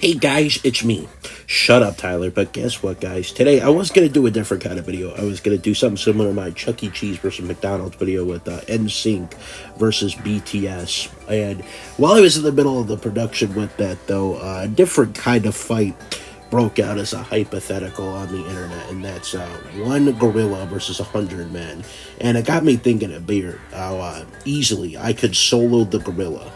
Hey guys, it's me. Shut up, Tyler. But guess what, guys? Today I was gonna do a different kind of video. I was gonna do something similar to my Chuck E. Cheese versus McDonald's video with NSYNC versus BTS. And while I was in the middle of the production with that, though, a different kind of fight broke out as a hypothetical on the internet, and that's one gorilla versus 100 men. And it got me thinking a bit how easily I could solo the gorilla.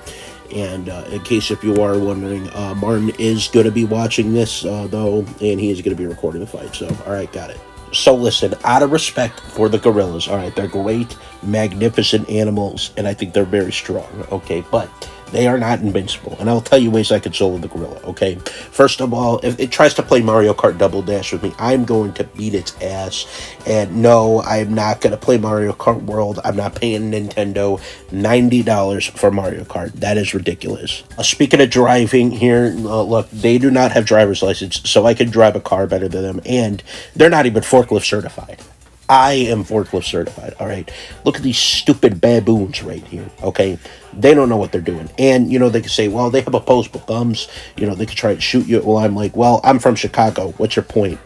And in case if you are wondering, Martin is going to be watching this, though, and he is going to be recording the fight. So, all right, got it. So listen, out of respect for the gorillas, all right, they're great, magnificent animals, and I think they're very strong, okay? But they are not invincible, and I'll tell you ways I could solo the gorilla, okay? First of all, if it tries to play Mario Kart Double Dash with me, I'm going to beat its ass. And no, I'm not going to play Mario Kart World. I'm not paying Nintendo $90 for Mario Kart. That is ridiculous. Speaking of driving here, look, they do not have driver's license, so I can drive a car better than them, and they're not even forklift certified. I am forklift certified, all right? Look at these stupid baboons right here, okay? They don't know what they're doing. And, they could say, well, they have opposable thumbs. They could try to shoot you. Well, I'm like, well, I'm from Chicago. What's your point?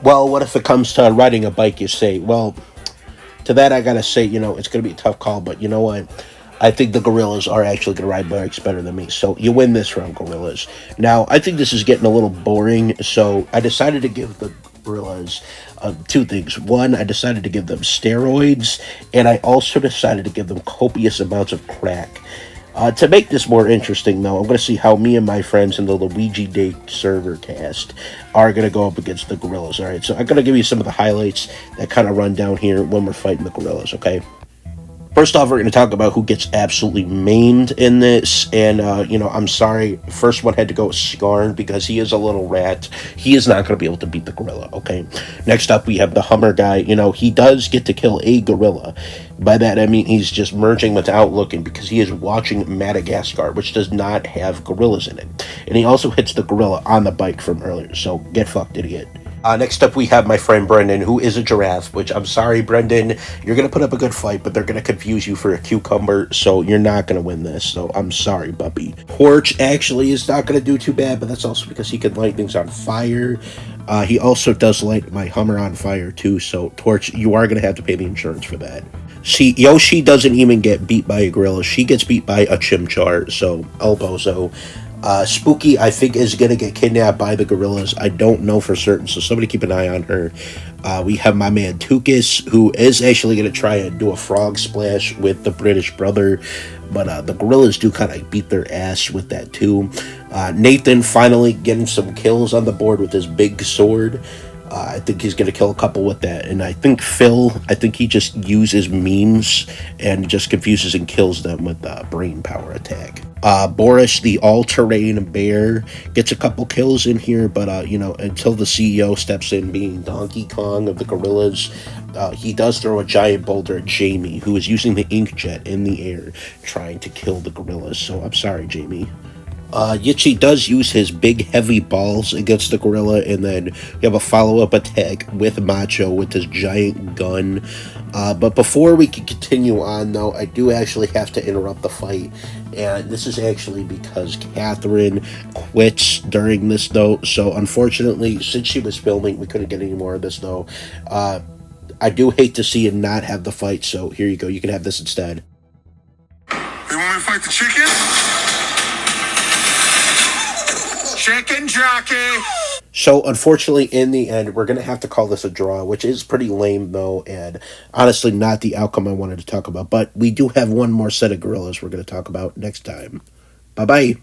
Well, what if it comes to riding a bike, you say, well, to that I got to say, it's going to be a tough call, but you know what? I think the gorillas are actually going to ride bikes better than me. So you win this round, gorillas. Now, I think this is getting a little boring, so I decided to give the gorillas two things. One, I decided to give them steroids, and I also decided to give them copious amounts of crack. To make this more interesting, though, I'm going to see how me and my friends in the Luigi Day server cast are going to go up against the gorillas. All right, so I'm going to give you some of the highlights that kind of run down here when we're fighting the gorillas, okay? First off, we're going to talk about who gets absolutely maimed in this, and, I'm sorry, first one had to go with Scarn, because he is a little rat. He is not going to be able to beat the gorilla, okay? Next up, we have the Hummer guy. He does get to kill a gorilla. By that, I mean he's just merging without looking, because he is watching Madagascar, which does not have gorillas in it. And he also hits the gorilla on the bike from earlier, so get fucked, idiot. Next up, we have my friend Brendan, who is a giraffe, which I'm sorry, Brendan, you're going to put up a good fight, but they're going to confuse you for a cucumber, so you're not going to win this, so I'm sorry, puppy. Torch actually is not going to do too bad, but that's also because he can light things on fire. He also does light my Hummer on fire, too, so Torch, you are going to have to pay the insurance for that. See, Yoshi doesn't even get beat by a gorilla. She gets beat by a chimchar, so El Bozo. Spooky, I think, is going to get kidnapped by the gorillas. I don't know for certain, so somebody keep an eye on her. We have my man Tukis, who is actually going to try and do a frog splash with the British brother, but the gorillas do kind of beat their ass with that, too. Nathan finally getting some kills on the board with his big sword. I think he's going to kill a couple with that. And I think Phil, he just uses memes and just confuses and kills them with brain power attack. Boris, the all-terrain bear, gets a couple kills in here, but, until the CEO steps in, being Donkey Kong of the gorillas, he does throw a giant boulder at Jamie, who is using the inkjet in the air, trying to kill the gorillas. So I'm sorry, Jamie. Yichi does use his big heavy balls against the gorilla, and then you have a follow-up attack with Macho with his giant gun. But before we can continue on, though, I do actually have to interrupt the fight, and this is actually because Catherine quits during this, though, so unfortunately, since she was filming, we couldn't get any more of this, though. I do hate to see you not have the fight, so here you go, you can have this instead. You want me to fight the chicken? Chicken jockey! So, unfortunately, in the end, we're going to have to call this a draw, which is pretty lame, though, and honestly not the outcome I wanted to talk about. But we do have one more set of gorillas we're going to talk about next time. Bye-bye.